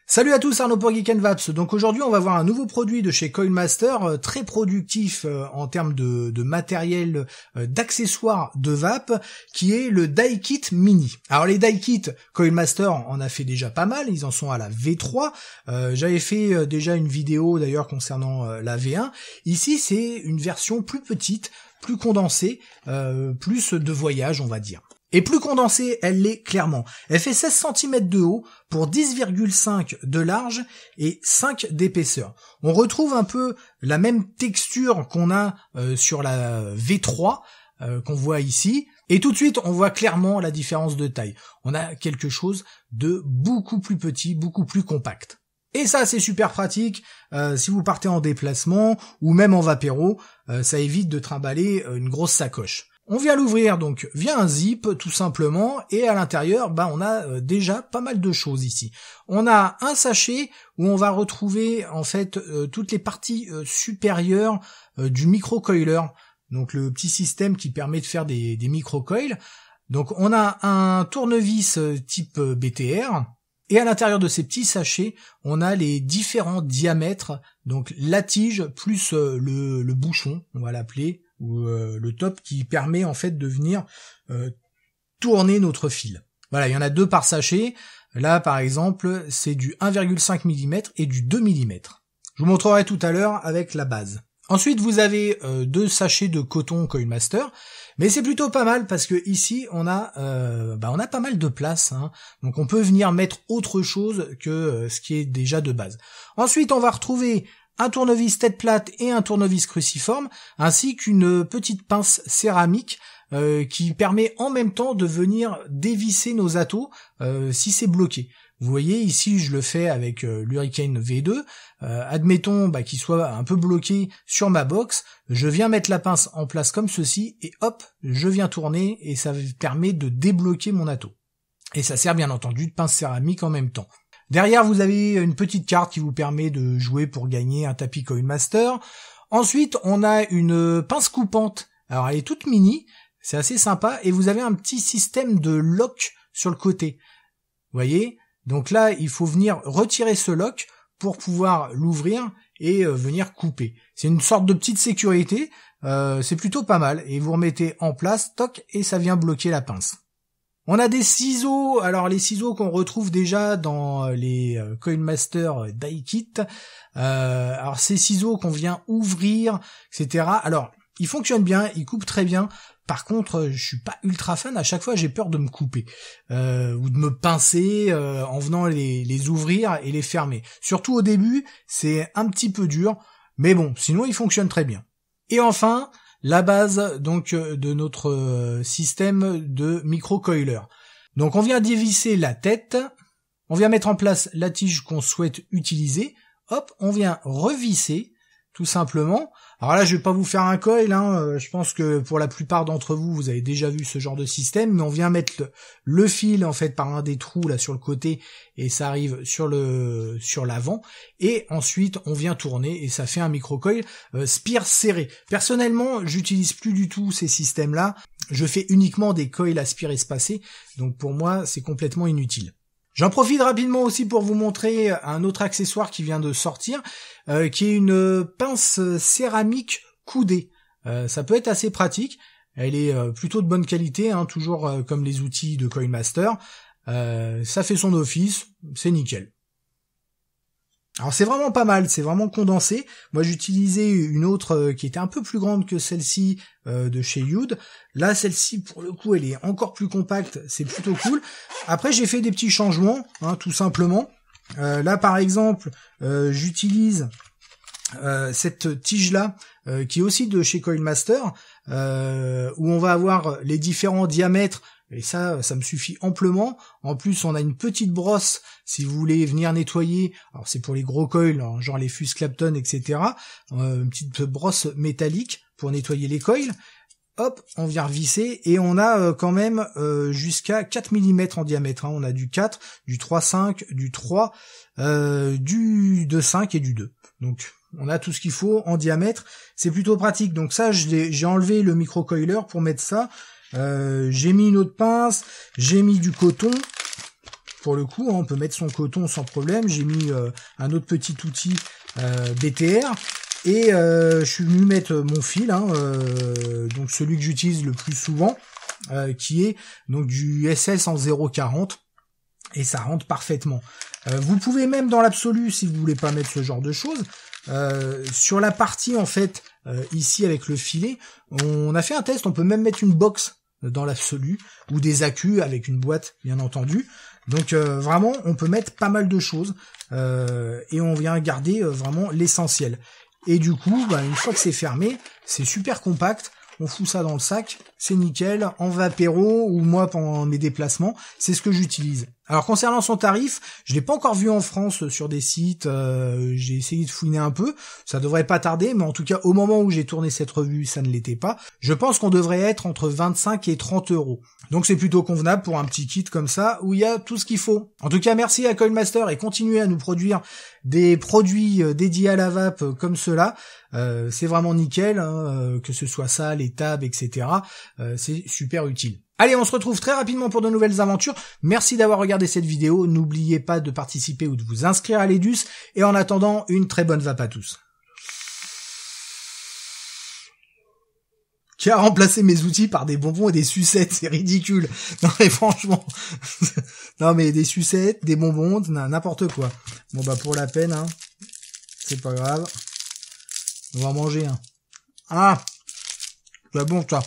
Salut à tous, Arnaud pour Geek & Vaps. Donc aujourd'hui on va voir un nouveau produit de chez Coilmaster, très productif en termes de matériel, d'accessoires de vape, qui est le Die Kit Mini. Alors les Die Kit, Coilmaster en a fait déjà pas mal, ils en sont à la V3. J'avais fait déjà une vidéo d'ailleurs concernant la V1. Ici c'est une version plus petite, plus condensée, plus de voyage on va dire. Et plus condensée, elle l'est clairement. Elle fait 16 cm de haut pour 10,5 de large et 5 d'épaisseur. On retrouve un peu la même texture qu'on a sur la V3 qu'on voit ici. Et tout de suite, on voit clairement la différence de taille. On a quelque chose de beaucoup plus petit, beaucoup plus compact. Et ça, c'est super pratique si vous partez en déplacement ou même en vapéro. Ça évite de trimballer une grosse sacoche. On vient l'ouvrir donc via un zip tout simplement et à l'intérieur on a déjà pas mal de choses ici. On a un sachet où on va retrouver en fait toutes les parties supérieures du micro-coiler, donc le petit système qui permet de faire des micro-coils. Donc on a un tournevis type BTR et à l'intérieur de ces petits sachets on a les différents diamètres, donc la tige plus le bouchon, on va l'appeler, ou le top qui permet en fait de venir tourner notre fil. Voilà, il y en a 2 par sachet. Là par exemple c'est du 1,5 mm et du 2 mm. Je vous montrerai tout à l'heure avec la base. Ensuite vous avez 2 sachets de coton Coilmaster, mais c'est plutôt pas mal parce que ici on a pas mal de place, hein. Donc on peut venir mettre autre chose que ce qui est déjà de base. Ensuite on va retrouver un tournevis tête plate et un tournevis cruciforme, ainsi qu'une petite pince céramique qui permet en même temps de venir dévisser nos atos si c'est bloqué. Vous voyez ici je le fais avec l'Hurricane V2, admettons qu'il soit un peu bloqué sur ma box, je viens mettre la pince en place comme ceci et hop, je viens tourner et ça permet de débloquer mon ato. Et ça sert bien entendu de pince céramique en même temps. Derrière, vous avez une petite carte qui vous permet de jouer pour gagner un tapis Coilmaster. Ensuite, on a une pince coupante. Alors, elle est toute mini, c'est assez sympa, et vous avez un petit système de lock sur le côté. Vous voyez ? Donc là, il faut venir retirer ce lock pour pouvoir l'ouvrir et venir couper. C'est une sorte de petite sécurité, c'est plutôt pas mal. Et vous remettez en place, toc, et ça vient bloquer la pince. On a des ciseaux, alors les ciseaux qu'on retrouve déjà dans les Coilmaster Die Kit. Alors ces ciseaux qu'on vient ouvrir, etc. Alors ils fonctionnent bien, ils coupent très bien. Par contre, je suis pas ultra fan. À chaque fois, j'ai peur de me couper ou de me pincer en venant les ouvrir et les fermer. Surtout au début, c'est un petit peu dur, mais bon, sinon ils fonctionnent très bien. Et enfin, la base donc de notre système de micro-coiler. Donc on vient dévisser la tête, on vient mettre en place la tige qu'on souhaite utiliser, hop, on vient revisser tout simplement. Alors là je vais pas vous faire un coil, je pense que pour la plupart d'entre vous, vous avez déjà vu ce genre de système, mais on vient mettre le fil en fait par un des trous là sur le côté et ça arrive sur l'avant et ensuite on vient tourner et ça fait un micro-coil spire serré. Personnellement, j'utilise plus du tout ces systèmes là, je fais uniquement des coils à spire espacés, donc pour moi c'est complètement inutile. J'en profite rapidement aussi pour vous montrer un autre accessoire qui vient de sortir, qui est une pince céramique coudée. Ça peut être assez pratique, elle est plutôt de bonne qualité, toujours comme les outils de Coilmaster. Ça fait son office, c'est nickel. Alors c'est vraiment pas mal, c'est vraiment condensé. Moi j'utilisais une autre qui était un peu plus grande que celle-ci de chez Yud. Là celle-ci pour le coup elle est encore plus compacte, c'est plutôt cool. Après j'ai fait des petits changements, tout simplement. Là par exemple j'utilise cette tige là qui est aussi de chez Coilmaster où on va avoir les différents diamètres. Et ça me suffit amplement. En plus, on a une petite brosse si vous voulez venir nettoyer. Alors c'est pour les gros coils, genre les Fuse Clapton, etc. Une petite brosse métallique pour nettoyer les coils. Hop, on vient revisser et on a quand même jusqu'à 4 mm en diamètre. On a du 4, du 3,5, du 3, du 2,5 et du 2. Donc on a tout ce qu'il faut en diamètre. C'est plutôt pratique. Donc ça, j'ai enlevé le micro-coiler pour mettre ça. J'ai mis une autre pince, j'ai mis du coton pour le coup, hein, on peut mettre son coton sans problème. J'ai mis un autre petit outil BTR. Et je suis venu mettre mon fil, hein, donc celui que j'utilise le plus souvent, qui est donc du SS en 0,40, et ça rentre parfaitement. Vous pouvez même dans l'absolu, si vous voulez pas mettre ce genre de choses, sur la partie en fait ici avec le filet, on a fait un test, on peut même mettre une box dans l'absolu, ou des accus avec une boîte bien entendu. Donc vraiment on peut mettre pas mal de choses, et on vient garder vraiment l'essentiel. Et du coup, bah, une fois que c'est fermé, c'est super compact, on fout ça dans le sac, c'est nickel, en vapéro, ou moi pendant mes déplacements, c'est ce que j'utilise. Alors concernant son tarif, je l'ai pas encore vu en France sur des sites, j'ai essayé de fouiner un peu, ça devrait pas tarder, mais en tout cas au moment où j'ai tourné cette revue, ça ne l'était pas. Je pense qu'on devrait être entre 25 et 30 €. Donc c'est plutôt convenable pour un petit kit comme ça, où il y a tout ce qu'il faut. En tout cas, merci à Coilmaster et continuez à nous produire des produits dédiés à la vape comme cela. C'est vraiment nickel, hein, que ce soit ça, les tables, etc. C'est super utile. Allez, on se retrouve très rapidement pour de nouvelles aventures. Merci d'avoir regardé cette vidéo. N'oubliez pas de participer ou de vous inscrire à l'Edus. Et en attendant, une très bonne vape à tous. Qui a remplacé mes outils par des bonbons et des sucettes, c'est ridicule. Non mais franchement, non mais des sucettes, des bonbons, n'importe quoi. Bon bah pour la peine, hein, c'est pas grave. On va en manger un. Ah, c'est bon ça.